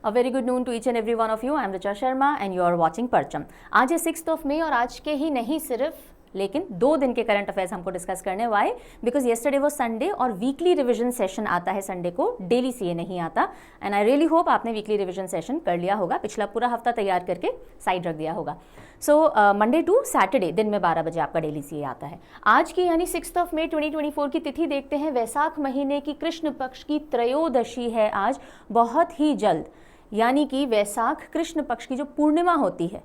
A very good noon to each and every one of you. I am Richa Sharma and you are watching परचम। आज है 6th of May और आज के ही नहीं सिर्फ लेकिन 2 दिन के करंट अफेयर्स हमको डिस्कस करने। वाई? बिकॉज येस्टरडे वो संडे और वीकली रिवीजन सेशन आता है संडे को, डेली सीए नहीं आता। एंड आई रियली होप आपने वीकली रिवीजन सेशन कर लिया होगा, पिछला पूरा हफ्ता तैयार करके साइड रख दिया होगा। सो मंडे टू सैटरडे दिन में 12 बजे आपका डेली सीए आता है। आज की यानी 6th of May 2024 की तिथि देखते हैं। वैसाख महीने की कृष्ण पक्ष की त्रयोदशी है आज, बहुत ही जल्द, यानी कि वैसाख कृष्ण पक्ष की जो पूर्णिमा होती है,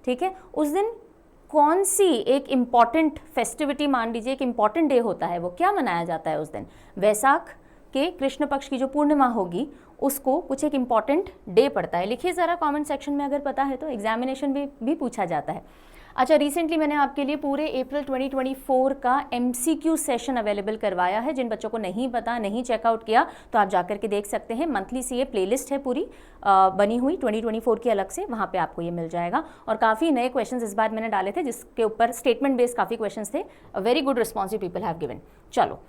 ठीक है, उस दिन कौन सी एक इम्पॉर्टेंट फेस्टिविटी मान लीजिए, एक इम्पॉर्टेंट डे होता है, वो क्या मनाया जाता है उस दिन? वैसाख के कृष्ण पक्ष की जो पूर्णिमा होगी उसको कुछ एक इम्पॉर्टेंट डे पड़ता है। लिखिए ज़रा कमेंट सेक्शन में, अगर पता है तो। एग्जामिनेशन भी पूछा जाता है। अच्छा, रिसेंटली मैंने आपके लिए पूरे अप्रैल 2024 का MCQ सेशन अवेलेबल करवाया है। जिन बच्चों को नहीं पता, नहीं चेकआउट किया, तो आप जाकर के देख सकते हैं। मंथली सीए प्लेलिस्ट है पूरी बनी हुई 2024 की अलग से, वहाँ पे आपको ये मिल जाएगा। और काफ़ी नए क्वेश्चंस इस बार मैंने डाले थे, जिसके ऊपर स्टेटमेंट बेस्ड काफ़ी क्वेश्चंस थे। Very good response people have given. चलो,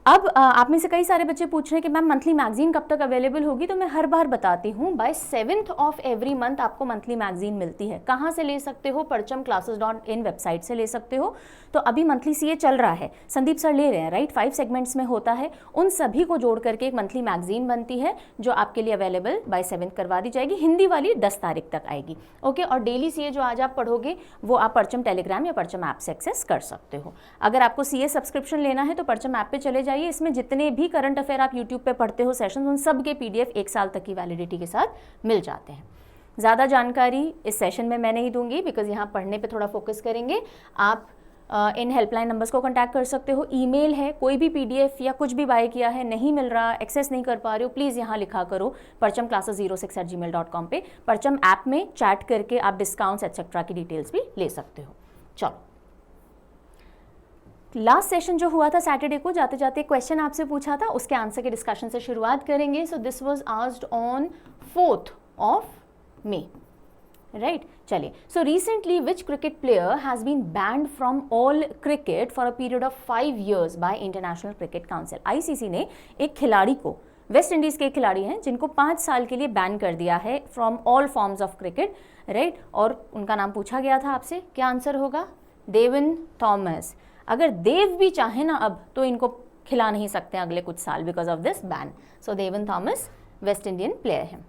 अब आप में से कई सारे बच्चे पूछ रहे हैं कि मैम मंथली मैगजीन कब तक अवेलेबल होगी, तो मैं हर बार बताती हूँ, by 7th of every month आपको मंथली मैगजीन मिलती है। कहाँ से ले सकते हो? parchamclasses.in वेबसाइट से ले सकते हो। तो अभी मंथली सीए चल रहा है, संदीप सर ले रहे हैं, राइट? 5 सेगमेंट्स में होता है, उन सभी को जोड़ करके एक मंथली मैगजीन बनती है जो आपके लिए अवेलेबल बाय 7th करवा दी जाएगी। हिंदी वाली 10 तारीख तक आएगी, ओके। और डेली सीए जो आज आप पढ़ोगे वो आप परचम टेलीग्राम या परचम ऐप से एक्सेस कर सकते हो। अगर आपको सीए सब्सक्रिप्शन लेना है तो परचम ऐप पे चले जाइए। इसमें जितने भी करंट अफेयर आप यूट्यूब पे पढ़ते हो सेशन, उन सब के PDF 1 साल तक की वैलिडिटी के साथ मिल जाते हैं। ज़्यादा जानकारी इस सेशन में मैं नहीं दूंगी, बिकॉज यहाँ पढ़ने पे थोड़ा फोकस करेंगे। आप इन हेल्पलाइन नंबर्स को कांटेक्ट कर सकते हो। ईमेल है, कोई भी PDF या कुछ भी बाय किया है, नहीं मिल रहा, एक्सेस नहीं कर पा रहे हो, प्लीज़ यहाँ लिखा करो parchamclasses06@gmail.com पे। परचम ऐप में चैट करके आप डिस्काउंट्स एक्सेट्रा की डिटेल्स भी ले सकते हो। चलो, लास्ट सेशन जो हुआ था सैटरडे को, जाते जाते क्वेश्चन आपसे पूछा था, उसके आंसर के डिस्कशन से शुरुआत करेंगे। So this was asked on 4th of May, right? चलिए, so recently which cricket player has been banned from all cricket for a period of 5 years by international cricket council. ICC ने एक खिलाड़ी को, West Indies के एक खिलाड़ी हैं जिनको 5 साल के लिए बैन कर दिया है from all forms of cricket, right? और उनका नाम पूछा गया था आपसे, क्या आंसर होगा? Devin Thomas. अगर देव भी चाहे ना अब, तो इनको खिला नहीं सकते अगले कुछ साल because of this ban. So Devin Thomas West Indian player हैं।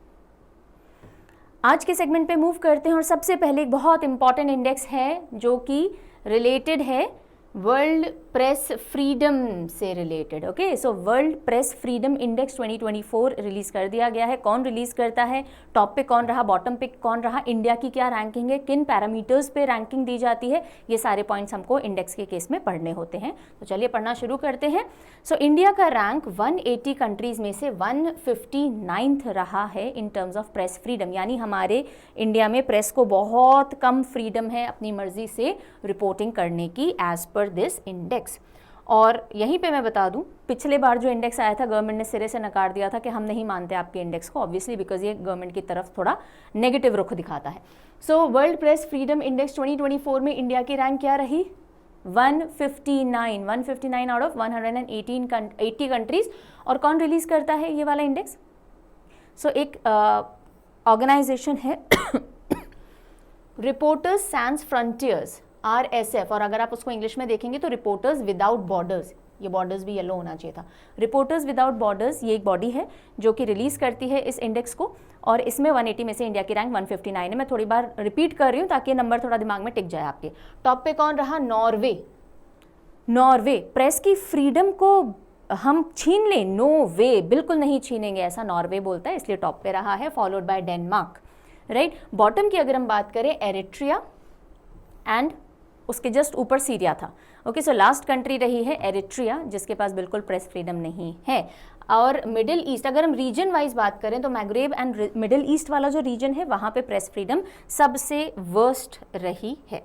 आज के सेगमेंट पे मूव करते हैं और सबसे पहले एक बहुत इंपॉर्टेंट इंडेक्स है जो कि रिलेटेड है वर्ल्ड प्रेस फ्रीडम से related, okay. So world press freedom index 2024 release कर दिया गया है। कौन रिलीज करता है, टॉप पे कौन रहा, बॉटम पे कौन रहा, इंडिया की क्या रैंकिंग है, किन पैरामीटर्स पे रैंकिंग दी जाती है, ये सारे पॉइंट्स हमको इंडेक्स के केस में पढ़ने होते हैं। तो चलिए पढ़ना शुरू करते हैं। सो इंडिया का रैंक 180 कंट्रीज में से 159th रहा है in terms of press freedom, यानी हमारे इंडिया में प्रेस को बहुत कम फ्रीडम है अपनी मर्जी से रिपोर्टिंग करने की एज पर दिस इंडेक्स। और यहीं पे मैं बता दूं, पिछले बार जो इंडेक्स आया था गवर्नमेंट ने सिरे से नकार दिया था कि हम नहीं मानते आपके इंडेक्स को, ऑब्वियसली बिकॉज ये गवर्नमेंट की तरफ थोड़ा नेगेटिव रुख दिखाता है। So world press freedom index 2024 में इंडिया की रैंक क्या रही? 159 आउट ऑफ 180 कंट्रीज। और कौन रिलीज करता है ये वाला इंडेक्स? सो एक ऑर्गेनाइजेशन है रिपोर्टर्स सैंस फ्रंटियर्स, RSF, और अगर आप उसको इंग्लिश में देखेंगे तो रिपोर्टर्स विदाउट बॉर्डर्स, ये बॉर्डर्स भी येलो होना चाहिए था। रिपोर्टर्स विदाउट बॉर्डर्स ये एक बॉडी है जो कि रिलीज करती है इस इंडेक्स को, और इसमें 180 में से इंडिया की रैंक 159 है। मैं थोड़ी बार रिपीट कर रही हूँ ताकि ये नंबर थोड़ा दिमाग में टिक जाए आपके। टॉप पे कौन रहा? नॉर्वे। प्रेस की फ्रीडम को हम छीन लें? नो वे, बिल्कुल नहीं छीनेंगे, ऐसा नॉर्वे बोलता है, इसलिए टॉप पे रहा है, followed by Denmark, right? Bottom की अगर हम बात करें, एरिट्रिया एंड उसके जस्ट ऊपर सीरिया था, ओके। सो लास्ट कंट्री रही है एरिट्रिया, जिसके पास बिल्कुल प्रेस फ्रीडम नहीं है। और मिडिल ईस्ट, अगर हम रीजन वाइज बात करें तो मैग्रेब एंड मिडिल ईस्ट वाला जो रीजन है वहाँ पे प्रेस फ्रीडम सबसे वर्स्ट रही है।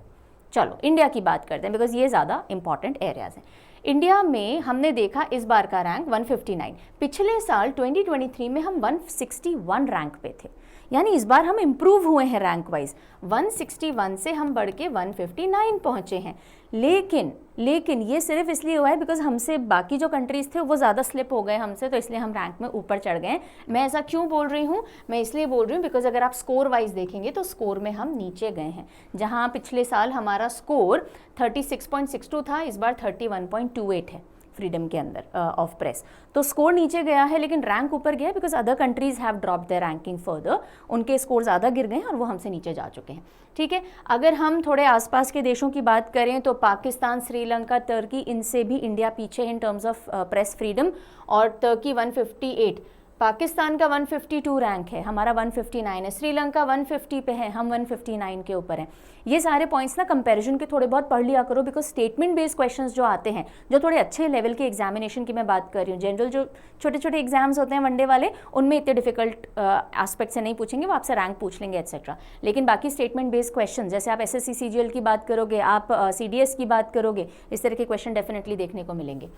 चलो इंडिया की बात करते हैं बिकॉज ये ज़्यादा इंपॉर्टेंट एरियाज हैं। इंडिया में हमने देखा इस बार का रैंक 159, पिछले साल 2023 में हम 161 रैंक पे थे, यानी इस बार हम इम्प्रूव हुए हैं रैंक वाइज। 161 से हम बढ़ के 159 पहुंचे हैं। लेकिन लेकिन ये सिर्फ इसलिए हुआ है बिकॉज हमसे बाकी जो कंट्रीज़ थे वो ज़्यादा स्लिप हो गए हमसे, तो इसलिए हम रैंक में ऊपर चढ़ गए हैं। मैं ऐसा क्यों बोल रही हूँ? मैं इसलिए बोल रही हूँ बिकॉज अगर आप स्कोर वाइज देखेंगे तो स्कोर में हम नीचे गए हैं। जहाँ पिछले साल हमारा स्कोर 36.62 था, इस बार 31.28 है फ्रीडम के अंदर ऑफ प्रेस। तो स्कोर नीचे गया है लेकिन रैंक ऊपर गया because other countries have drop their ranking further, उनके स्कोर ज़्यादा गिर गए हैं और वो हमसे नीचे जा चुके हैं। ठीक है, अगर हम थोड़े आसपास के देशों की बात करें तो पाकिस्तान, श्रीलंका, तुर्की, इनसे भी इंडिया पीछे है in terms of press freedom. और तुर्की 158, पाकिस्तान का 152 रैंक है, हमारा 159 है, श्रीलंका 150 पे है, हम 159 के ऊपर हैं। ये सारे पॉइंट्स ना कंपैरिजन के थोड़े बहुत पढ़ लिया करो बिकॉज स्टेटमेंट बेस्ड क्वेश्चंस जो आते हैं, जो थोड़े अच्छे लेवल के एग्जामिनेशन की मैं बात कर रही हूँ, जनरल जो छोटे छोटे एग्जाम्स होते हैं वनडे वाले, उनमें इतने डिफिकल्ट एस्पेक्ट से नहीं पूछेंगे, वो आपसे रैंक पूछ लेंगे एक्सेट्रा। लेकिन बाकी स्टेटमेंट बेस्ड क्वेश्चन, जैसे आप SSC CGL की बात करोगे, आप CDS की बात करोगे, इस तरह के क्वेश्चन डेफिनेटली देखने को मिलेंगे।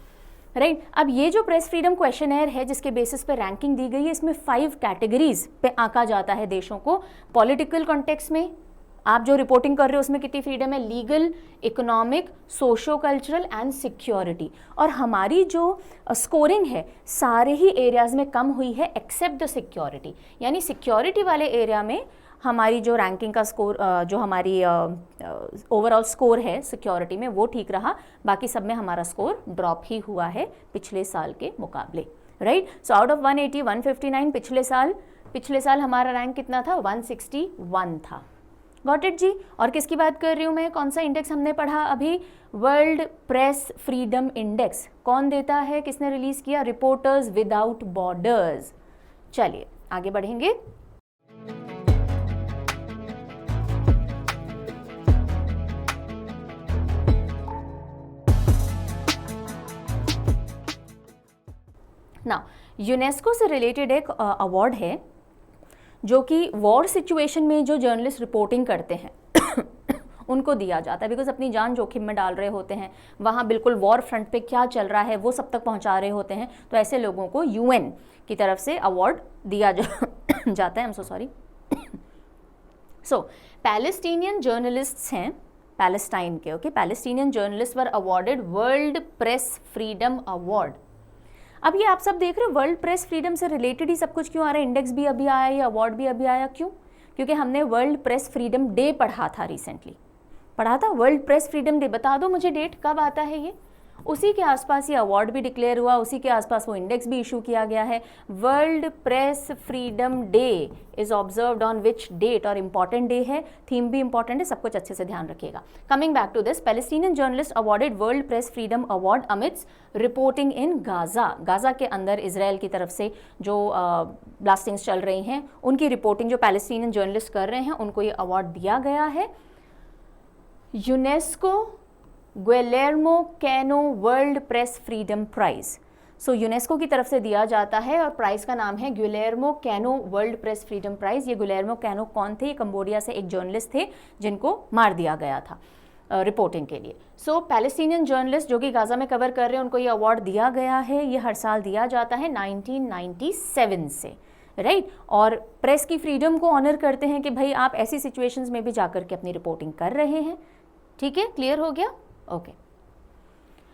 राइट, अब ये जो प्रेस फ्रीडम क्वेश्चनर है जिसके बेसिस पे रैंकिंग दी गई है, इसमें 5 कैटेगरीज पे आंका जाता है देशों को। पॉलिटिकल कॉन्टेक्स्ट में आप जो रिपोर्टिंग कर रहे हो उसमें कितनी फ्रीडम है, legal, economic, socio cultural and security. और हमारी जो स्कोरिंग है सारे ही एरियाज में कम हुई है एक्सेप्ट द सिक्योरिटी, यानी सिक्योरिटी वाले एरिया में हमारी जो रैंकिंग का स्कोर, जो हमारी ओवरऑल स्कोर है सिक्योरिटी में, वो ठीक रहा। बाकी सब में हमारा स्कोर ड्रॉप ही हुआ है पिछले साल के मुकाबले। राइट, सो आउट ऑफ 180 159 पिछले साल हमारा रैंक कितना था, 161 था। गॉट इट जी। और किसकी बात कर रही हूँ मैं, कौन सा इंडेक्स हमने पढ़ा अभी, वर्ल्ड प्रेस फ्रीडम इंडेक्स। कौन देता है, किसने रिलीज किया, रिपोर्टर्स विदाउट बॉर्डर्स। चलिए आगे बढ़ेंगे। ना यूनेस्को से रिलेटेड एक अवार्ड है जो कि वॉर सिचुएशन में जो जर्नलिस्ट रिपोर्टिंग करते हैं उनको दिया जाता है, बिकॉज अपनी जान जोखिम में डाल रहे होते हैं, वहाँ बिल्कुल वॉर फ्रंट पे क्या चल रहा है वो सब तक पहुँचा रहे होते हैं। तो ऐसे लोगों को UN की तरफ से अवार्ड दिया जाता है। I am so sorry. So Palestinian journalists हैं पैलेस्टाइन के, okay, Palestinian journalist were awarded world press freedom award. अब ये आप सब देख रहे हो वर्ल्ड प्रेस फ्रीडम से रिलेटेड ही सब कुछ क्यों आ रहा है, इंडेक्स भी अभी आया, ये अवार्ड भी अभी आया, क्यों? क्योंकि हमने वर्ल्ड प्रेस फ्रीडम डे पढ़ा था, रिसेंटली पढ़ा था वर्ल्ड प्रेस फ्रीडम डे। बता दो मुझे डेट कब आता है ये, उसी के आसपास ये अवार्ड भी डिक्लेयर हुआ, उसी के आसपास वो इंडेक्स भी इशू किया गया है। World press freedom day is observed on which date, और इंपॉर्टेंट डे है, थीम भी इंपॉर्टेंट है, सब कुछ अच्छे से ध्यान रखिएगा। Coming back to this, Palestinian journalist awarded world press freedom award amidst reporting in Gaza. Gaza के अंदर इसराइल की तरफ से जो ब्लास्टिंग्स चल रही हैं उनकी रिपोर्टिंग जो पैलेस्टीनियन जर्नलिस्ट कर रहे हैं उनको ये अवार्ड दिया गया है। UNESCO Guillermo Cano world press freedom prize, so UNESCO की तरफ से दिया जाता है और प्राइज का नाम है Guillermo Cano world press freedom prize. ये गिलेर्मो कैनो कौन थे, ये कंबोडिया से एक जर्नलिस्ट थे जिनको मार दिया गया था रिपोर्टिंग के लिए। सो पैलेस्टीनियन जर्नलिस्ट जो कि गाजा में कवर कर रहे हैं उनको ये अवार्ड दिया गया है। ये हर साल दिया जाता है 1997 से, राइट। और प्रेस की फ्रीडम को ऑनर करते हैं कि भाई आप ऐसी सिचुएशंस में भी जाकर के अपनी रिपोर्टिंग कर रहे हैं। ठीक है, क्लियर हो गया? ओके।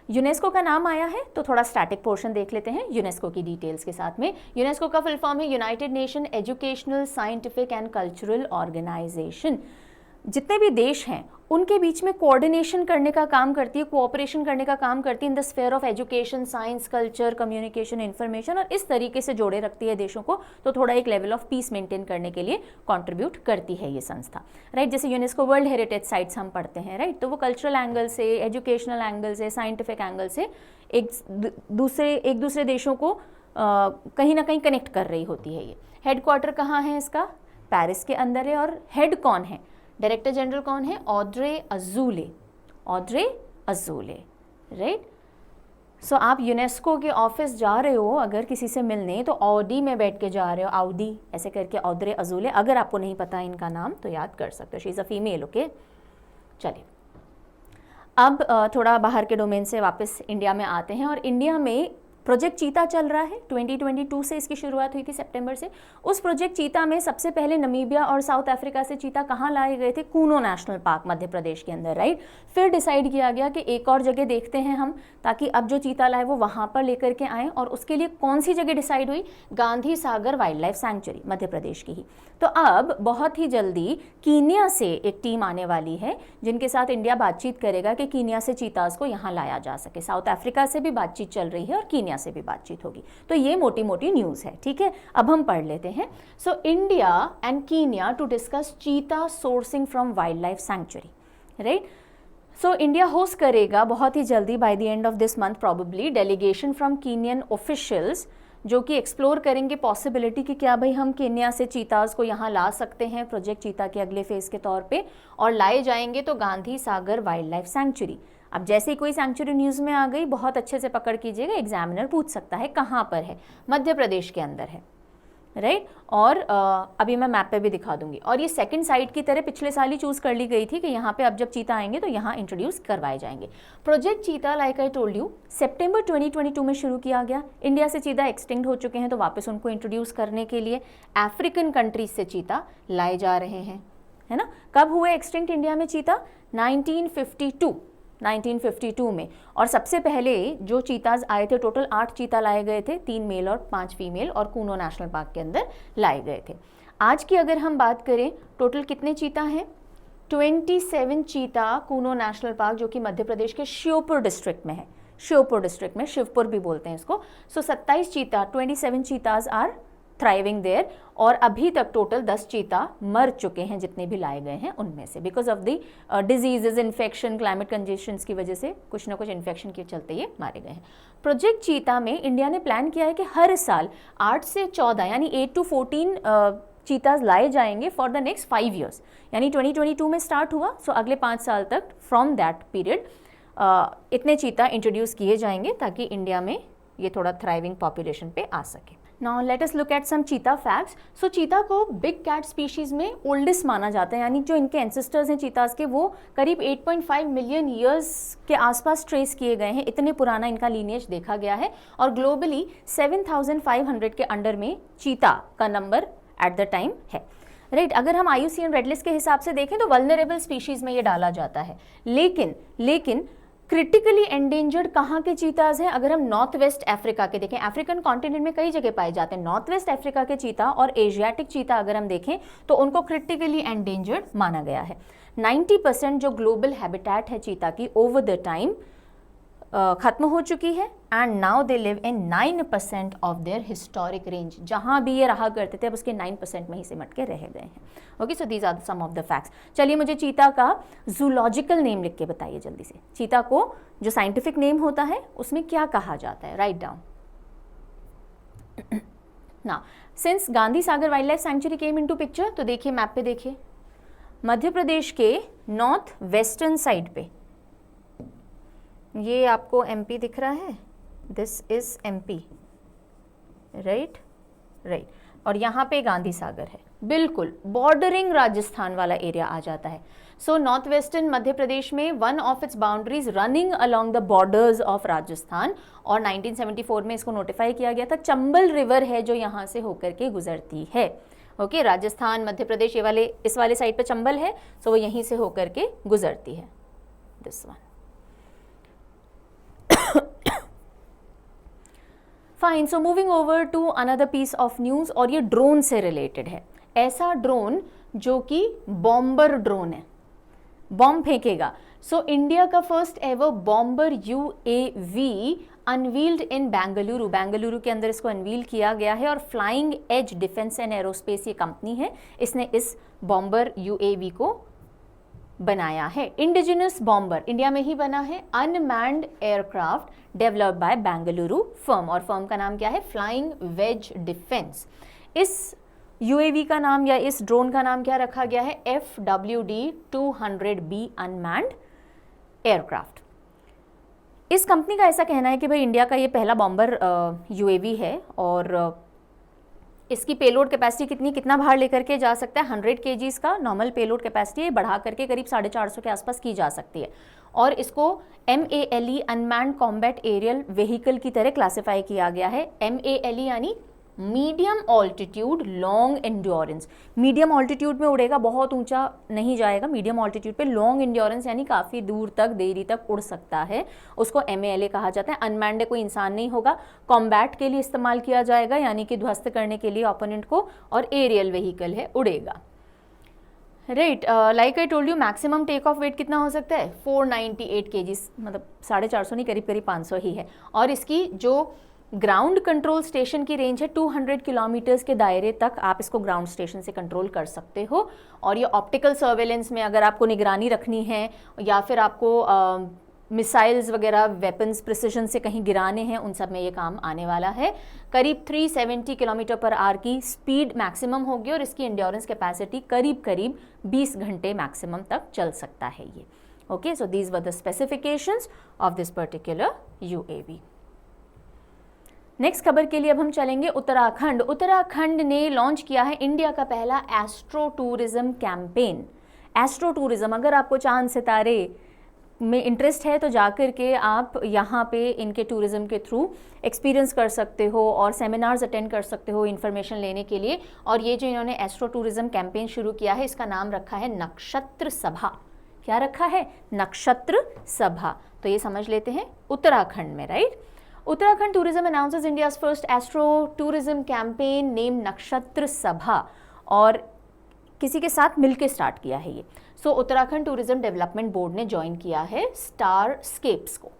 यूनेस्को का नाम आया है तो थोड़ा स्टैटिक पोर्शन देख लेते हैं यूनेस्को की डिटेल्स के साथ में। यूनेस्को का फुल फॉर्म है United Nation Educational Scientific and Cultural Organisation. जितने भी देश हैं उनके बीच में कोऑर्डिनेशन करने का काम करती है, कोऑपरेशन करने का काम करती है in the sphere of education, science, culture, communication, information, और इस तरीके से जोड़े रखती है देशों को, तो थोड़ा एक लेवल ऑफ पीस मेंटेन करने के लिए कंट्रीब्यूट करती है ये संस्था, राइट। जैसे यूनेस्को वर्ल्ड हेरिटेज साइट्स हम पढ़ते हैं, राइट, तो वो कल्चरल एंगल से, एजुकेशनल एंगल से, साइंटिफिक एंगल से एक दूसरे देशों को कहीं ना कहीं कनेक्ट कर रही होती है। ये हेडक्वार्टर कहाँ है इसका, पेरिस के अंदर है। और हेड कौन है, डायरेक्टर जनरल कौन है, ऑड्रे अजूले, राइट। सो आप यूनेस्को के ऑफिस जा रहे हो अगर किसी से मिलने, तो ऑडी में बैठ के जा रहे हो, आउडी ऐसे करके, ऑड्रे अजूले। अगर आपको नहीं पता इनका नाम तो याद कर सकते हो, she is a female, okay. चलिए अब थोड़ा बाहर के डोमेन से वापस इंडिया में आते हैं। और इंडिया में प्रोजेक्ट चीता चल रहा है, 2022 से इसकी शुरुआत हुई थी सितंबर से। उस प्रोजेक्ट चीता में सबसे पहले नमीबिया और साउथ अफ्रीका से चीता कहाँ लाए गए थे? कूनो नेशनल पार्क मध्य प्रदेश के अंदर, राइट। फिर डिसाइड किया गया कि एक और जगह देखते हैं हम, ताकि अब जो चीता लाए वो वहाँ पर लेकर के आएँ, और उसके लिए कौन सी जगह डिसाइड हुई? Gandhi Sagar wild life sanctuary, Madhya Pradesh की ही। तो अब बहुत ही जल्दी कीनिया से एक टीम आने वाली है जिनके साथ इंडिया बातचीत करेगा कि कीनिया से चीताज को यहाँ लाया जा सके। साउथ अफ्रीका से भी बातचीत चल रही है और कीनिया से भी बातचीत होगी। तो ये मोटी मोटी न्यूज़ है, ठीक है। अब हम पढ़ लेते हैं। So India and Kenya to discuss cheetah sourcing from wild life sanctuary, right. So India host करेगा बहुत ही जल्दी, by the end of this month probably, delegation from Kenyan officials, जो कि एक्सप्लोर करेंगे पॉसिबिलिटी कि क्या भाई हम केन्या से चीताज को यहाँ ला सकते हैं प्रोजेक्ट चीता के अगले फेज के तौर पे, और लाए जाएंगे तो Gandhi Sagar wild life sanctuary. अब जैसे ही कोई सैंक्चुरी न्यूज़ में आ गई, बहुत अच्छे से पकड़ कीजिएगा, एग्जामिनर पूछ सकता है कहाँ पर है, मध्य प्रदेश के अंदर है, राइट। और अभी मैं मैप पे भी दिखा दूंगी। और ये सेकंड साइट की तरह पिछले साल ही चूज़ कर ली गई थी कि यहाँ पे अब जब चीता आएंगे तो यहाँ इंट्रोड्यूस करवाए जाएंगे। प्रोजेक्ट चीता, लाइक आई टोल्ड यू, सितंबर 2022 में शुरू किया गया। इंडिया से चीता एक्सटिंक्ट हो चुके हैं, तो वापस उनको इंट्रोड्यूस करने के लिए अफ्रीकन कंट्रीज से चीता लाए जा रहे हैं, है ना। कब हुए एक्सटिंक्ट इंडिया में चीता? 1952 में। और सबसे पहले जो चीताज आए थे, टोटल 8 चीता लाए गए थे, 3 मेल और 5 फीमेल, और कूनो नेशनल पार्क के अंदर लाए गए थे। आज की अगर हम बात करें, टोटल कितने चीता हैं? 27 चीता कूनो नेशनल पार्क, जो कि मध्य प्रदेश के श्योपुर डिस्ट्रिक्ट में है। श्योपुर डिस्ट्रिक्ट में, शिवपुर भी बोलते हैं इसको। सो 27 चीता, 27 चीताज आर थ्राइविंग देयर, और अभी तक टोटल 10 चीता मर चुके हैं जितने भी लाए गए हैं उनमें से, because of the diseases, infection, climate conditions की वजह से कुछ ना कुछ इन्फेक्शन के चलते ये मारे गए हैं। प्रोजेक्ट चीता में इंडिया ने प्लान किया है कि हर साल 8 से 14 यानी 8 to 14 चीताज लाए जाएंगे फॉर द नेक्स्ट 5 ईयर्स। यानी 2022 में स्टार्ट हुआ, सो अगले 5 साल तक फ्रॉम दैट पीरियड इतने चीता इंट्रोड्यूस किए जाएंगे ताकि इंडिया में ये थोड़ा थ्राइविंग पॉपुलेशन पे आ सके। Now let us look at some cheetah facts. So cheetah को बिग कैट स्पीशीज में ओल्डेस्ट माना जाता है, यानी जो इनके एंसेस्टर्स हैं चीताज के, वो करीब 8.5 मिलियन ईयर्स के आसपास ट्रेस किए गए हैं। इतने पुराना इनका लीनिएज देखा गया है, और ग्लोबली 7,500 के अंडर में चीता का नंबर एट द टाइम है, राइट। अगर हम IUCN रेड लिस्ट के हिसाब से देखें तो वल्नरेबल स्पीशीज में ये डाला जाता है, लेकिन क्रिटिकली एंडेंजर्ड कहाँ के चीताज हैं? अगर हम नॉर्थ वेस्ट अफ्रीका के देखें, अफ्रीकन कॉन्टिनेंट में कई जगह पाए जाते हैं, नॉर्थ वेस्ट अफ्रीका के चीता और एशियाटिक चीता अगर हम देखें तो उनको क्रिटिकली एंडेंजर्ड माना गया है। 90% जो ग्लोबल हैबिटेट है चीता की ओवर द टाइम खत्म हो चुकी है, and now they live in 9% of their historic range. जहाँ भी ये रहा करते थे अब उसके 9% में ही सिमट के रह गए हैं। Okay, so these are some of the facts. चलिए मुझे चीता का जूलॉजिकल नेम लिख के बताइए जल्दी से। चीता को जो साइंटिफिक नेम होता है उसमें क्या कहा जाता है? Right down. ना since Gandhi Sagar wild life sanctuary came into picture, तो देखिए मैप पे देखिए, मध्य प्रदेश के नॉर्थ वेस्टर्न साइड पे ये आपको MP दिख रहा है, दिस इज MP, राइट। और यहाँ पे गांधी सागर है, बिल्कुल बॉर्डरिंग राजस्थान वाला एरिया आ जाता है। So north western Madhya Pradesh में one of its boundaries running along the borders of Rajasthan, और 1974 में इसको नोटिफाई किया गया था। चंबल रिवर है जो यहाँ से होकर के गुजरती है। ओके, राजस्थान, मध्य प्रदेश, ये इस वाले साइड पे चंबल है, सो वो यहीं से होकर के गुजरती है, this one. Fine, so moving over to another piece of news, और ये ड्रोन से रिलेटेड है। ऐसा ड्रोन जो कि बॉम्बर ड्रोन है, बॉम्ब फेंकेगा। सो इंडिया का first ever bomber UAV unveiled in Bengaluru के अंदर इसको अनवील किया गया है, और flying edge defence and aerospace ये कंपनी है, इसने इस बॉम्बर UAV को बनाया है। इंडिजिनस बॉम्बर इंडिया में ही बना है, unmanned aircraft developed by Bengaluru firm, और फर्म का नाम क्या है? Flying wedge defence. इस UAV का नाम या इस ड्रोन का नाम क्या रखा गया है? FWD-200B unmanned aircraft. इस कंपनी का ऐसा कहना है कि भाई इंडिया का ये पहला बॉम्बर UAV है, और इसकी पेलोड कैपेसिटी कितना भार लेकर के जा सकता है, 100 kgs का नॉर्मल पेलोड कैपेसिटी बढ़ा करके करीब 450 के आसपास की जा सकती है। और इसको MALE unmanned combat aerial vehicle की तरह क्लासिफाई किया गया है। MALE यानी medium altitude long endurance, medium altitude में उड़ेगा, बहुत ऊंचा नहीं जाएगा, मीडियम ऑल्टीट्यूड पे लॉन्ग एंड्योरेंस यानी काफ़ी दूर तक देरी तक उड़ सकता है, उसको MALE कहा जाता है। अनमैन्ड कोई इंसान नहीं होगा, कॉम्बैट के लिए इस्तेमाल किया जाएगा यानी कि ध्वस्त करने के लिए ओपोनेंट को, और एरियल व्हीकल है, उड़ेगा। Right, like I told you maximum take off weight कितना हो सकता है, 498 kgs, मतलब 450 नहीं, करीब करीब 500 ही है। और इसकी जो ग्राउंड कंट्रोल स्टेशन की रेंज है 200 किलोमीटर्स के दायरे तक आप इसको ग्राउंड स्टेशन से कंट्रोल कर सकते हो। और ये ऑप्टिकल सर्वेलेंस में अगर आपको निगरानी रखनी है या फिर आपको मिसाइल्स वगैरह वेपन्स प्रिसिजन से कहीं गिराने हैं, उन सब में ये काम आने वाला है। करीब 370 किलोमीटर पर आवर की स्पीड मैक्सिमम होगी और इसकी एंड्योरेंस कैपेसिटी करीब करीब 20 घंटे मैक्सिमम तक चल सकता है ये। Okay, so these were the specifications of this particular UAV। Next खबर के लिए अब हम चलेंगे उत्तराखंड। उत्तराखंड ने लॉन्च किया है इंडिया का पहला astro tourism campaign. Astro tourism, अगर आपको चांद सितारे में इंटरेस्ट है तो जाकर के आप यहाँ पे इनके टूरिज्म के थ्रू एक्सपीरियंस कर सकते हो और सेमिनार्स अटेंड कर सकते हो इन्फॉर्मेशन लेने के लिए। और ये जो इन्होंने एस्ट्रो टूरिज्म कैंपेन शुरू किया है, इसका नाम रखा है नक्षत्र सभा। क्या रखा है, नक्षत्र सभा। तो ये समझ लेते हैं उत्तराखंड में, right. Uttarakhand tourism announces India's first astro tourism campaign name नक्षत्र सभा, और किसी के साथ मिलके स्टार्ट किया है ये। सो उत्तराखंड टूरिज्म डेवलपमेंट बोर्ड ने ज्वाइन किया है स्टारस्केप्स को।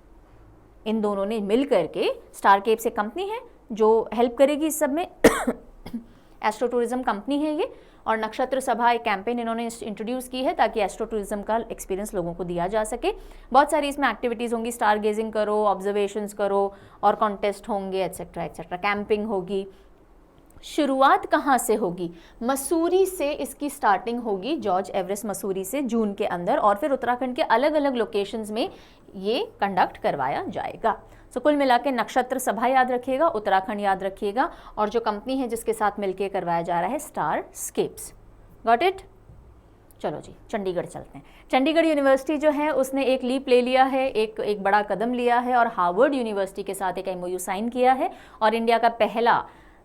इन दोनों ने मिल करके, स्टारस्केप्स एक कंपनी है जो हेल्प करेगी इस सब में एस्ट्रो टूरिज्म कंपनी है ये, और नक्षत्र सभा एक कैंपेन इन्होंने इंट्रोड्यूस की है ताकि एस्ट्रो टूरिज्म का एक्सपीरियंस लोगों को दिया जा सके। बहुत सारी इसमें एक्टिविटीज़ होंगी, स्टार गेजिंग करो, ऑब्जर्वेशंस करो, और कॉन्टेस्ट होंगे, एट्सेट्रा एट्सेट्रा, कैंपिंग होगी। शुरुआत कहाँ से होगी, मसूरी से इसकी स्टार्टिंग होगी, जॉर्ज एवरेस्ट मसूरी से जून के अंदर, और फिर उत्तराखंड के अलग अलग लोकेशंस में ये कंडक्ट करवाया जाएगा। सो कुल मिला के नक्षत्र सभा याद रखिएगा, उत्तराखंड याद रखिएगा, और जो कंपनी है जिसके साथ मिलकर करवाया जा रहा है स्टारस्केप्स। Got it. चलो जी, चंडीगढ़ चलते हैं। चंडीगढ़ यूनिवर्सिटी जो है उसने एक लीप ले लिया है, एक बड़ा कदम लिया है, और हार्वर्ड यूनिवर्सिटी के साथ एक MOU साइन किया है, और इंडिया का पहला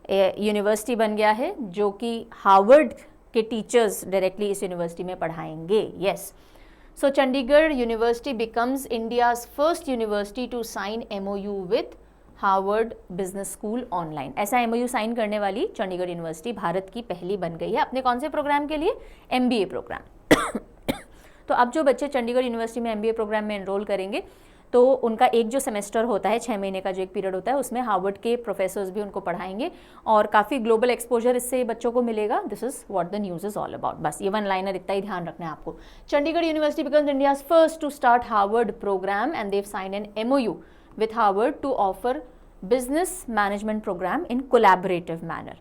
यूनिवर्सिटी बन गया है जो कि हार्वर्ड के टीचर्स डायरेक्टली इस यूनिवर्सिटी में पढ़ाएंगे। Yes, so Chandigarh university becomes India's first university to sign MOU with Harvard business school online. ऐसा MOU साइन करने वाली चंडीगढ़ यूनिवर्सिटी भारत की पहली बन गई है। अपने कौन से प्रोग्राम के लिए, MBA प्रोग्राम। तो अब जो बच्चे चंडीगढ़ यूनिवर्सिटी में MBA प्रोग्राम में एनरोल करेंगे तो उनका एक जो सेमेस्टर होता है, 6 महीने का जो एक पीरियड होता है, उसमें हार्वर्ड के प्रोफेसर्स भी उनको पढ़ाएंगे और काफ़ी ग्लोबल एक्सपोजर इससे बच्चों को मिलेगा। This is what the news is all about. बस ये वन लाइनर इतना ही ध्यान रखना है आपको। Chandigarh university becomes India's first to start Harvard programme and they've sign an MOU with Harvard to offer business management program in collaborative manner.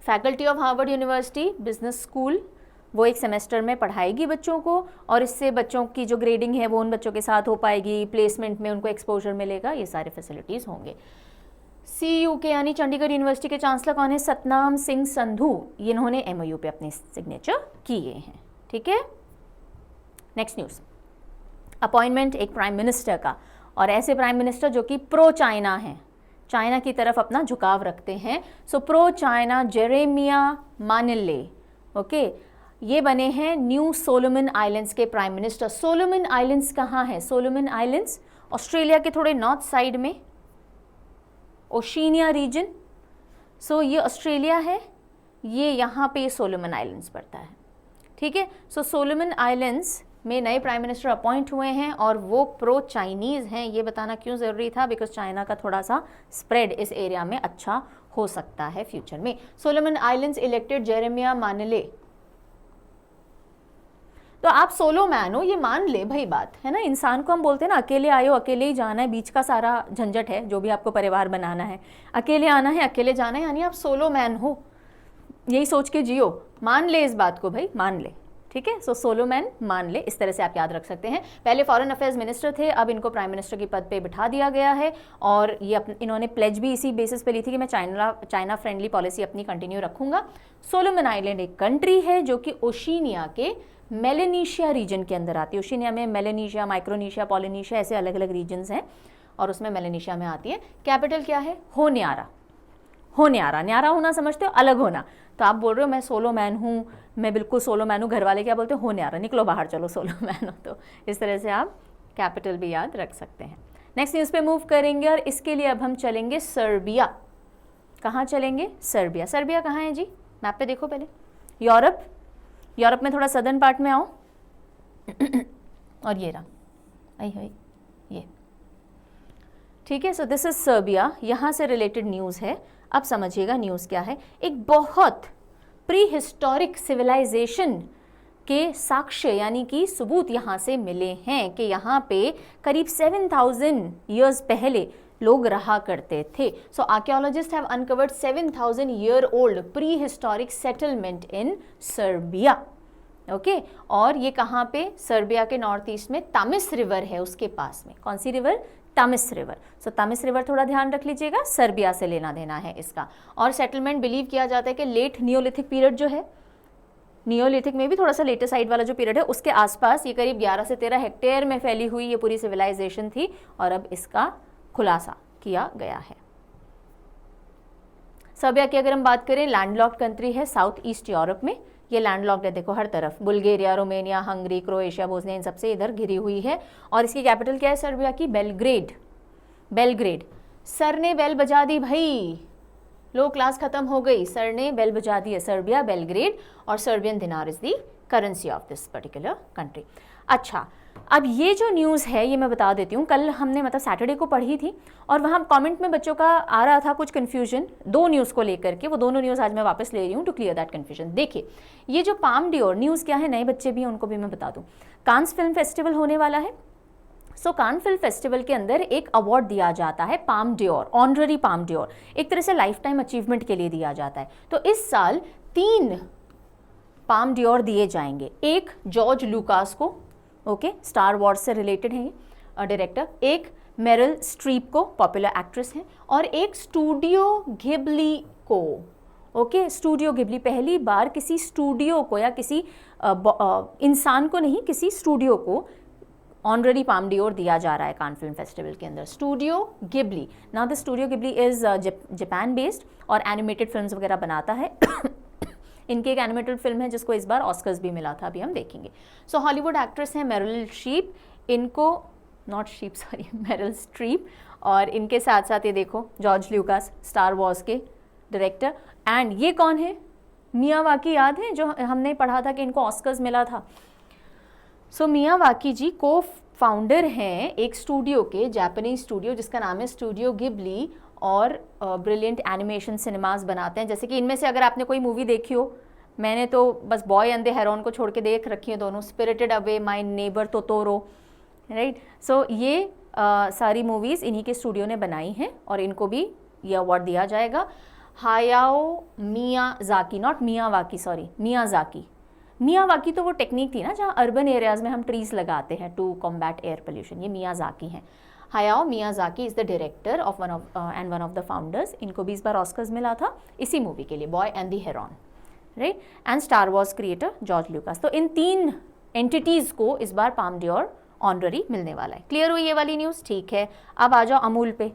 Faculty of Harvard University Business School वो एक semester में पढ़ाएगी बच्चों को, और इससे बच्चों की जो ग्रेडिंग है वो उन बच्चों के साथ हो पाएगी, प्लेसमेंट में उनको एक्सपोजर मिलेगा, ये सारे फैसिलिटीज़ होंगे। CUK यानी चंडीगढ़ यूनिवर्सिटी के चांसलर कौन है, सतनाम सिंह संधू। ये इन्होंने MOU पे अपने सिग्नेचर किए हैं। ठीक है, नेक्स्ट न्यूज़, अपॉइंटमेंट एक प्राइम मिनिस्टर का, और ऐसे प्राइम मिनिस्टर जो कि प्रो चाइना हैं, चाइना की तरफ अपना झुकाव रखते हैं। So pro China Jeremiah Manele, okay, ये बने हैं न्यू सोलोमन आइलैंड्स के प्राइम मिनिस्टर। सोलोमन आइलैंड्स कहाँ है, सोलोमन आइलैंड्स ऑस्ट्रेलिया के थोड़े नॉर्थ साइड में, ओशिनिया रीजन। सो ये ऑस्ट्रेलिया है, ये यहाँ पे सोलोमन आइलैंड्स पड़ता है। ठीक है, सो सोलोमन आइलैंड्स में नए प्राइम मिनिस्टर अपॉइंट हुए हैं और वो प्रो चाइनीज़ हैं। ये बताना क्यों ज़रूरी था, बिकॉज चाइना का थोड़ा सा स्प्रेड इस एरिया में अच्छा हो सकता है फ्यूचर में। Solomon Islands elected Jeremiah Manele. तो आप सोलो मैन हो, ये मान ले भाई, बात है ना। इंसान को हम बोलते हैं ना, अकेले आए हो अकेले ही जाना है, बीच का सारा झंझट है जो भी आपको परिवार बनाना है, अकेले आना है अकेले जाना है, यानी आप सोलो मैन हो, यही सोच के जियो। मान ले इस बात को भाई, मान ले। ठीक है। सो सोलोमैन मान ले, इस तरह से आप याद रख सकते हैं। पहले फॉरेन अफेयर्स मिनिस्टर थे, अब इनको प्राइम मिनिस्टर के पद पे बिठा दिया गया है और ये इन्होंने प्लेज भी इसी बेसिस पे ली थी कि मैं चाइना फ्रेंडली पॉलिसी अपनी कंटिन्यू रखूंगा। सोलोमन आइलैंड एक कंट्री है जो कि ओशिनिया के मेलेनेशिया रीजन के अंदर आती है। ओशिनिया में मेलेनेशिया, माइक्रोनेशिया, पॉलिनेशिया ऐसे अलग अलग रीजन्स हैं और उसमें मेलेनेशिया में आती है। कैपिटल क्या है? होनियारा। होनियारा, न्यारा होना समझते हो, अलग होना। तो आप बोल रहे हो मैं सोलो मैन हूँ, मैं बिल्कुल सोलो मैन हूँ, घर वाले क्या बोलते हैं? होनियारा, निकलो बाहर, चलो सोलो मैन हो। तो इस तरह से आप कैपिटल भी याद रख सकते हैं। नेक्स्ट न्यूज़ पे मूव करेंगे और इसके लिए अब हम चलेंगे सर्बिया। कहाँ चलेंगे? सर्बिया। सर्बिया कहाँ है जी? मैप पे देखो पहले। यूरोप, यूरोप में थोड़ा सदर्न पार्ट में आओ और ये रहा, आई ये, ठीक है। So this is Serbia. यहाँ से रिलेटेड न्यूज़ है। अब समझिएगा न्यूज़ क्या है। एक बहुत प्री हिस्टोरिक सिविलाइजेशन के साक्ष्य यानी कि सबूत यहाँ से मिले हैं कि यहाँ पे करीब 7000 ईयर्स पहले लोग रहा करते थे। So archaeologists have uncovered 7000 year old pre historic settlement in Serbia. Okay, और ये कहाँ पे? सर्बिया के नॉर्थ ईस्ट में तामिस रिवर है उसके पास में। कौन सी रिवर? तामिस रिवर। सो तामिस रिवर थोड़ा ध्यान रख लीजिएगा, सर्बिया से लेना देना है इसका। और सेटलमेंट बिलीव किया जाता है कि लेट नियोलिथिक पीरियड जो है, नियोलिथिक में भी थोड़ा सा लेटर साइड वाला जो पीरियड है उसके आसपास ये करीब 11 से 13 हेक्टेयर में फैली हुई ये पूरी सिविलाइजेशन थी और अब इसका खुलासा किया गया है। सर्बिया की अगर हम बात करें, लैंडलॉक्ड कंट्री है साउथ ईस्ट यूरोप में। ये लैंडलॉक्ड है, देखो हर तरफ, Bulgaria, Romania, Hungary, Croatia, Bosnia, इन सबसे इधर घिरी हुई है। और इसकी कैपिटल क्या है सर्बिया की? बेलग्रेड। बेलग्रेड। सर ने बेल बजा दी भाई, लो क्लास खत्म हो गई, सर ने बेल बजा दी है। सर्बिया, बेलग्रेड, और सर्बियन दिनार is the currency of this particular country. अच्छा, अब ये जो न्यूज़ है ये मैं बता देती हूँ, कल हमने मतलब सैटरडे को पढ़ी थी और वहाँ कमेंट में बच्चों का आ रहा था कुछ कन्फ्यूजन दो न्यूज़ को लेकर के। वो दोनों न्यूज़ आज मैं वापस ले रही हूँ टू क्लियर दैट कन्फ्यूजन। देखिए, ये जो पाम डियोर न्यूज़ क्या है, नए बच्चे भी हैं उनको भी मैं बता दूँ। कांस फिल्म फेस्टिवल होने वाला है। सो कान फिल्म फेस्टिवल के अंदर एक अवार्ड दिया जाता है, palm Dior, honorary palm Dior, एक तरह से लाइफ टाइम अचीवमेंट के लिए दिया जाता है। तो इस साल 3 पाम डियोर दिए जाएंगे। एक जॉर्ज लूकास को, ओके, स्टार वॉर्स से रिलेटेड है ये डायरेक्टर, एक मेरिल स्ट्रीप को, पॉपुलर एक्ट्रेस हैं, और एक स्टूडियो घिबली को। ओके, स्टूडियो घिबली, पहली बार किसी स्टूडियो को या किसी इंसान को नहीं, किसी स्टूडियो को ऑनररी पाम डियोर दिया जा रहा है कान फिल्म फेस्टिवल के अंदर। Studio Ghibli, now the studio Ghibli is Japan based और एनिमेटेड फिल्म्स वगैरह बनाता है। इनकी एक एनिमेटेड फिल्म है जिसको इस बार ऑस्कर्स भी मिला था, अभी हम देखेंगे। सो हॉलीवुड एक्ट्रेस हैं मेरिल शीप, इनको मेरिल स्ट्रीप, और इनके साथ साथ ये देखो जॉर्ज लूकास, स्टार वॉर्स के डायरेक्टर। एंड ये कौन है? मियावाकी, याद है जो हमने पढ़ा था कि इनको ऑस्कर्स मिला था। सो मियावाकी जी को फाउंडर हैं एक स्टूडियो के, जापानीज स्टूडियो जिसका नाम है स्टूडियो घिबली, और ब्रिलियंट एनिमेशन सिनेमाज बनाते हैं। जैसे कि इनमें से अगर आपने कोई मूवी देखी हो, मैंने तो बस बॉय एंड द हेरोन को छोड़ के देख रखी है दोनों, Spirited Away, My Neighbour Totoro, right. So ये सारी मूवीज़ इन्हीं के स्टूडियो ने बनाई हैं और इनको भी ये अवार्ड दिया जाएगा। Hayao Miyazaki, not Miyawaki, sorry, Miyazaki. Miyawaki तो वो टेक्निक थी ना जहाँ अर्बन एरियाज में हम ट्रीज लगाते हैं टू कॉम्बैट एयर पोल्यूशन, ये मियाजाकी हैं। Hayao Miyazaki is the director of one of the founders. इनको भी इस बार ऑस्कर्स मिला था इसी मूवी के लिए, boy and the Heron, right. And star Wars creator George Lucas. तो इन 3 एंटिटीज़ को इस बार पाम डियोर ऑनररी मिलने वाला है। क्लियर हुई ये वाली न्यूज़? ठीक है, अब आ जाओ अमूल पे।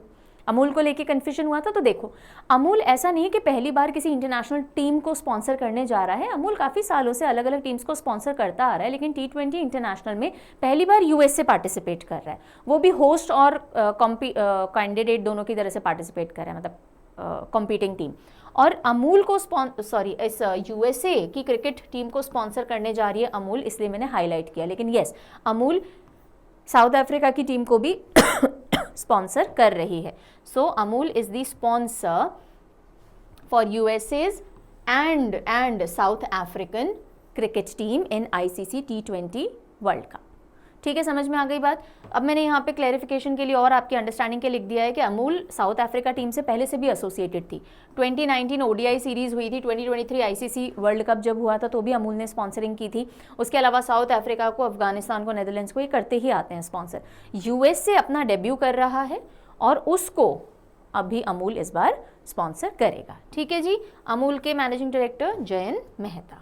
अमूल को लेके कन्फ्यूजन हुआ था, तो देखो अमूल ऐसा नहीं है कि पहली बार किसी इंटरनेशनल टीम को स्पॉन्सर करने जा रहा है। अमूल काफ़ी सालों से अलग अलग टीम्स को स्पॉन्सर करता आ रहा है, लेकिन T20 इंटरनेशनल में पहली बार US से पार्टिसिपेट कर रहा है। वो भी होस्ट और कैंडिडेट दोनों की तरह से पार्टिसिपेट कर रहा है, मतलब कॉम्पीटिंग टीम। और अमूल को इस USA की क्रिकेट टीम को स्पॉन्सर करने जा रही है अमूल, इसलिए मैंने हाईलाइट किया। लेकिन येस, अमूल साउथ अफ्रीका की टीम को भी स्पॉन्सर कर रही है। So Amul is the sponsor for USA's and South African cricket team in ICC T20 world cup. ठीक है, समझ में आ गई बात। अब मैंने यहाँ पे क्लैरिफिकेशन के लिए और आपकी अंडरस्टैंडिंग के लिख दिया है कि अमूल साउथ अफ्रीका टीम से पहले से भी एसोसिएटेड थी। 2019 ओडीआई सीरीज हुई थी, 2023 आईसीसी वर्ल्ड कप जब हुआ था तो भी अमूल ने स्पॉन्सरिंग की थी। उसके अलावा साउथ अफ्रीका को, अफगानिस्तान को, नेदरलैंड्स को ये करते ही आते हैं स्पॉन्सर। यूएस से अपना डेब्यू कर रहा है और उसको अभी अमूल इस बार स्पॉन्सर करेगा। ठीक है जी, अमूल के मैनेजिंग डायरेक्टर जयंत मेहता।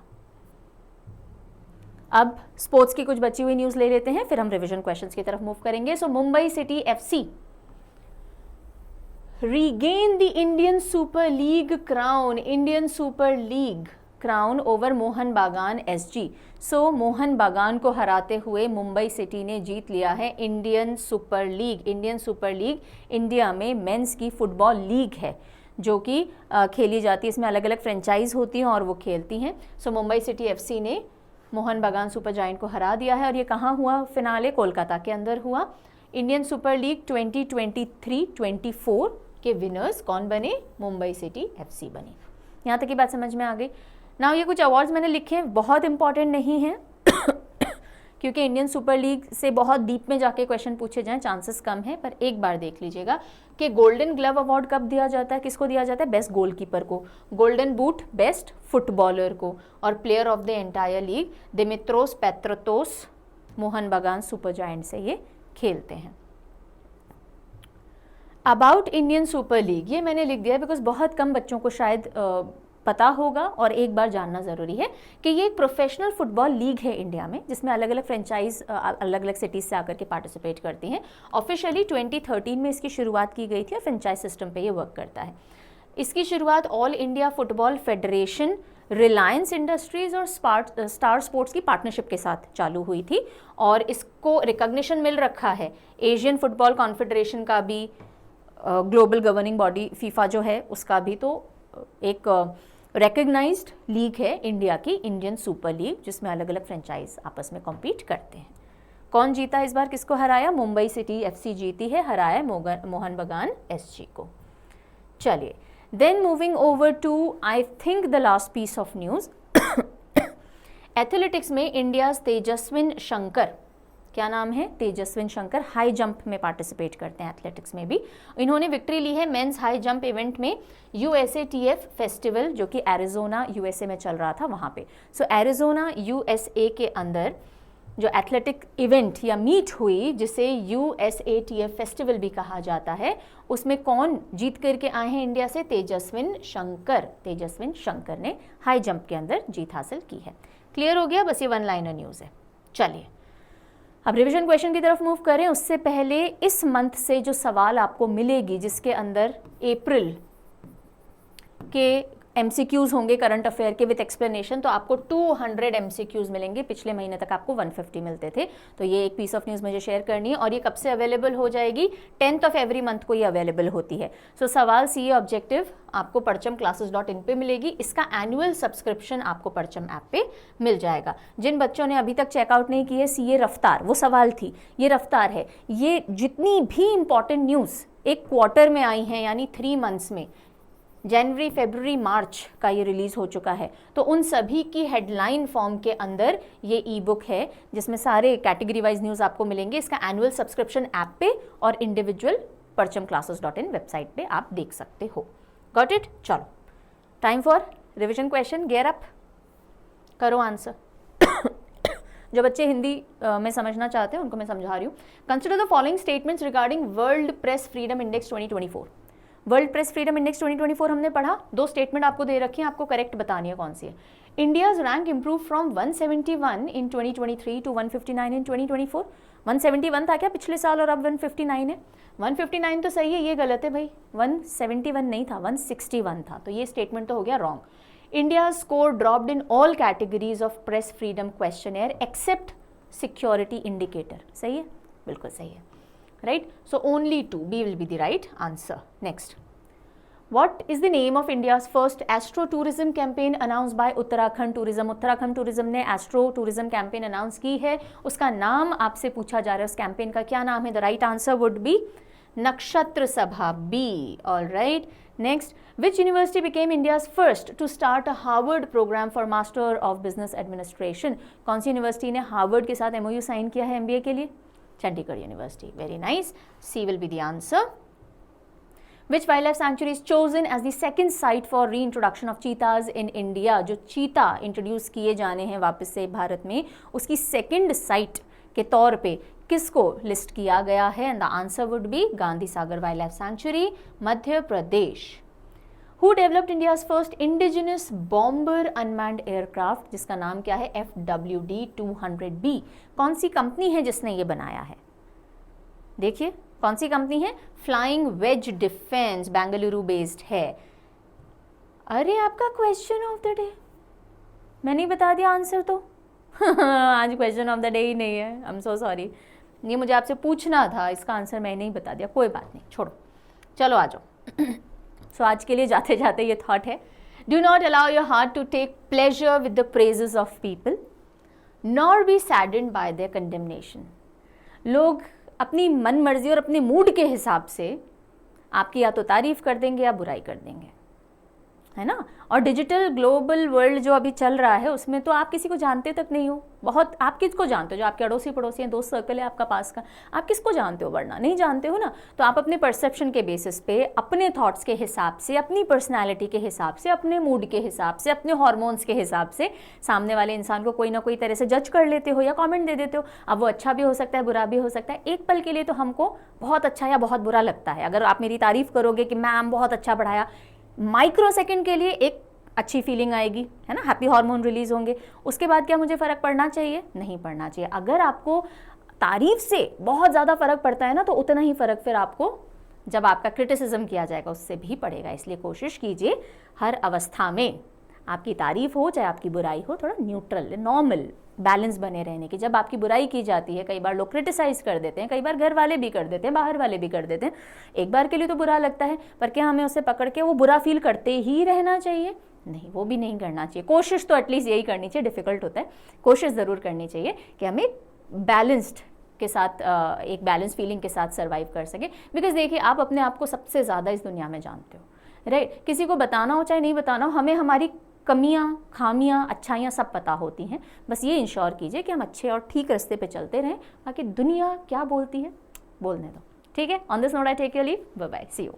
अब स्पोर्ट्स की कुछ बची हुई न्यूज ले लेते हैं, फिर हम रिवीजन क्वेश्चंस की तरफ मूव करेंगे। So Mumbai City FC regain the Indian Super League crown, Indian Super League crown over Mohun Bagan SG. सो मोहन बागान को हराते हुए मुंबई सिटी ने जीत लिया है Indian Super league. Indian Super league India में मेंस की फुटबॉल लीग है जो कि खेली जाती है, इसमें अलग अलग फ्रेंचाइज होती हैं और वो खेलती हैं। सो मुंबई सिटी एफसी ने मोहन बागान सुपर जायंट को हरा दिया है और ये कहाँ हुआ फिनाले? कोलकाता के अंदर हुआ। इंडियन सुपर लीग 2023-24 के विनर्स कौन बने? मुंबई सिटी एफसी बनी। यहाँ तक की बात समझ में आ गई ना? ये कुछ अवार्ड्स मैंने लिखे हैं, बहुत इंपॉर्टेंट नहीं हैं क्योंकि इंडियन सुपर लीग से बहुत डीप में जाके क्वेश्चन पूछे जाएं चांसेस कम है, पर एक बार देख लीजिएगा कि गोल्डन ग्लव अवार्ड कब दिया जाता है, किसको दिया जाता है? बेस्ट गोलकीपर को, गोल्डन बूट बेस्ट फुटबॉलर को, और player of the entire league Dimitrios Petratos Mohun Bagan Super giant से ये खेलते हैं। अबाउट इंडियन सुपर लीग ये मैंने लिख दिया है बिकॉज बहुत कम बच्चों को शायद पता होगा और एक बार जानना ज़रूरी है कि ये एक प्रोफेशनल फुटबॉल लीग है इंडिया में, जिसमें अलग अलग फ्रेंचाइज अलग अलग सिटीज़ से आकर के पार्टिसिपेट करती हैं। ऑफिशियली 2013 में इसकी शुरुआत की गई थी और फ्रेंचाइज सिस्टम पे ये वर्क करता है। इसकी शुरुआत all India football federation, Reliance industries और स्टार स्पोर्ट्स की पार्टनरशिप के साथ चालू हुई थी और इसको रिकॉग्निशन मिल रखा है एशियन फुटबॉल कॉन्फेडरेशन का भी, ग्लोबल गवर्निंग बॉडी फीफा जो है उसका भी। तो एक रिकग्नाइज्ड लीग है इंडिया की इंडियन सुपर लीग, जिसमें अलग अलग फ्रेंचाइज आपस में कॉम्पीट करते हैं। कौन जीता इस बार, किसको हराया? मुंबई सिटी एफसी जीती है, हराया मोहन बागान एसजी को। चलिए, then moving over to I think the last piece of news. Athletics में इंडिया तेजस्विन शंकर, क्या नाम है? तेजस्विन शंकर, हाई जंप में पार्टिसिपेट करते हैं एथलेटिक्स में भी। इन्होंने विक्ट्री ली है मेंस हाई जंप इवेंट में USATF फेस्टिवल जो कि एरिजोना USA में चल रहा था वहाँ पे। सो एरिजोना USA के अंदर जो एथलेटिक इवेंट या मीट हुई जिसे USATF फेस्टिवल भी कहा जाता है, उसमें कौन जीत करके आए हैं इंडिया से? तेजस्विन शंकर। तेजस्विन शंकर ने हाई जंप के अंदर जीत हासिल की है। क्लियर हो गया? बस ये वन लाइनर न्यूज़ है। चलिए अब रिवीजन क्वेश्चन की तरफ मूव करें। उससे पहले इस मंथ से जो सवाल आपको मिलेगी जिसके अंदर अप्रैल के MCQs होंगे करंट अफेयर के विद एक्सप्लेनेशन, तो आपको 200 MCQs मिलेंगे। पिछले महीने तक आपको 150 मिलते थे। तो ये एक पीस ऑफ न्यूज़ मुझे शेयर करनी है और ये कब से अवेलेबल हो जाएगी? 10th ऑफ एवरी मंथ को ये अवेलेबल होती है। सो सवाल CA ऑब्जेक्टिव आपको parchamclasses.in पे मिलेगी। इसका एनुअल सब्सक्रिप्शन आपको परचम ऐप पे मिल जाएगा। जिन बच्चों ने अभी तक चेकआउट नहीं की है CA रफ्तार, वो सवाल थी, ये रफ्तार है। ये जितनी भी इंपॉर्टेंट न्यूज़ एक क्वार्टर में आई हैं, यानी 3 मंथ्स में, जनवरी, फरवरी, मार्च का ये रिलीज़ हो चुका है, तो उन सभी की हेडलाइन फॉर्म के अंदर ये ई बुक है जिसमें सारे कैटेगरी वाइज न्यूज़ आपको मिलेंगे। इसका एनुअल सब्सक्रिप्शन ऐप पे और इंडिविजुअल parchamclasses.in वेबसाइट पे आप देख सकते हो। Got it? चलो, time for revision question. Gear up, करो आंसर। जो बच्चे हिंदी में समझना चाहते हैं उनको मैं समझा रही हूँ। Consider the following statements regarding world press freedom index 2024। World press freedom index 2024 हमने पढ़ा। 2 स्टेटमेंट आपको दे रखी हैं, आपको करेक्ट बतानी है कौन सी है। India's rank improve from 171 in 2023 to 159 in 2024। 171 था क्या पिछले साल और अब 159 है? 159 तो सही है, ये गलत है भाई। 171 नहीं था, 161 था। तो ये स्टेटमेंट तो हो गया wrong. India score dropped in all categories of press freedom questionnaire except security indicator. सही है, बिल्कुल सही है, right? So only 2, B will be the right answer. Next, what is the name of India's first astro tourism campaign announced by Uttarakhand Tourism? Uttarakhand Tourism ने astro tourism campaign announce की है, उसका नाम आपसे पूछा जा रहा है, उस कैंपेन का क्या नाम है? The right answer would be नक्षत्र सभा, B. All right. Next, which university became India's first to start a Harvard programme for master of business administration? कौन सी यूनिवर्सिटी ने हार्वर्ड के साथ MOU साइन किया है MBA के लिए? Chandigarh university. Very nice. C will be the answer. Which wildlife sanctuary is chosen as the second site for reintroduction of cheetahs in India? जो चीता इंट्रोड्यूस किए जाने हैं वापस से भारत में, उसकी सेकंड साइट के तौर पे किसको लिस्ट किया गया है? And the answer would be Gandhi Sagar wild life sanctuary, Madhya Pradesh. Who developed India's first indigenous bomber unmanned aircraft, जिसका नाम क्या है? FWD-200B. कौन सी कंपनी है जिसने ये बनाया है? देखिए कौन सी कंपनी है? Flying wedge defence, Bengaluru based है. अरे आपका क्वेश्चन ऑफ द डे मैंने बता दिया आंसर तो. आज क्वेश्चन ऑफ द डे ही नहीं है. I am so sorry. ये मुझे आपसे पूछना था, इसका आंसर मैंने ही बता दिया. कोई बात नहीं, छोड़ो. चलो आ जाओ. सो आज के लिए जाते जाते ये थॉट है, do not allow your heart to take pleasure with the praises of people nor be saddened by their condemnation. लोग अपनी मन मर्जी और अपने मूड के हिसाब से आपकी या तो तारीफ कर देंगे या बुराई कर देंगे, है ना. और डिजिटल ग्लोबल वर्ल्ड जो अभी चल रहा है उसमें तो आप किसी को जानते तक नहीं हो. बहुत आप किसको जानते हो? जो आपके अड़ोसी पड़ोसी हैं, दोस्त सर्कल है आपका पास का, आप किसको जानते हो? वरना नहीं जानते हो ना. तो आप अपने परसेप्शन के बेसिस पे, अपने थॉट्स के हिसाब से, अपनी पर्सनैलिटी के हिसाब से, अपने मूड के हिसाब से, अपने हॉर्मोन्स के हिसाब से सामने वाले इंसान को कोई ना कोई तरह से जज कर लेते हो या कॉमेंट दे देते हो. अब वो अच्छा भी हो सकता है, बुरा भी हो सकता है. एक पल के लिए तो हमको बहुत अच्छा या बहुत बुरा लगता है. अगर आप मेरी तारीफ करोगे कि मैम बहुत अच्छा पढ़ाया, माइक्रो सेकंड के लिए एक अच्छी फीलिंग आएगी, है ना, हैप्पी हार्मोन रिलीज होंगे. उसके बाद क्या मुझे फ़र्क पड़ना चाहिए? नहीं पड़ना चाहिए. अगर आपको तारीफ से बहुत ज़्यादा फ़र्क पड़ता है ना, तो उतना ही फ़र्क फिर आपको जब आपका क्रिटिसिज्म किया जाएगा उससे भी पड़ेगा. इसलिए कोशिश कीजिए हर अवस्था में आपकी तारीफ हो चाहे आपकी बुराई हो, थोड़ा न्यूट्रल, नॉर्मल, बैलेंस बने रहने की. जब आपकी बुराई की जाती है, कई बार लोग क्रिटिसाइज़ कर देते हैं, कई बार घर वाले भी कर देते हैं, बाहर वाले भी कर देते हैं. एक बार के लिए तो बुरा लगता है, पर क्या हमें उसे पकड़ के वो बुरा फील करते ही रहना चाहिए? नहीं, वो भी नहीं करना चाहिए. कोशिश तो एटलीस्ट यही करनी चाहिए. डिफ़िकल्ट होता है, कोशिश ज़रूर करनी चाहिए कि हमें बैलेंस्ड के साथ, एक बैलेंस फीलिंग के साथ सर्वाइव कर सके. बिकॉज देखिए, आप अपने आप को सबसे ज़्यादा इस दुनिया में जानते हो, राइट. किसी को बताना हो चाहे नहीं बताना हो, हमें हमारी कमियां, खामियां, अच्छाइयां सब पता होती हैं. बस ये इंश्योर कीजिए कि हम अच्छे और ठीक रास्ते पे चलते रहें. बाकी दुनिया क्या बोलती है बोलने दो, ठीक है. On this note I take your leave. Bye bye, see you.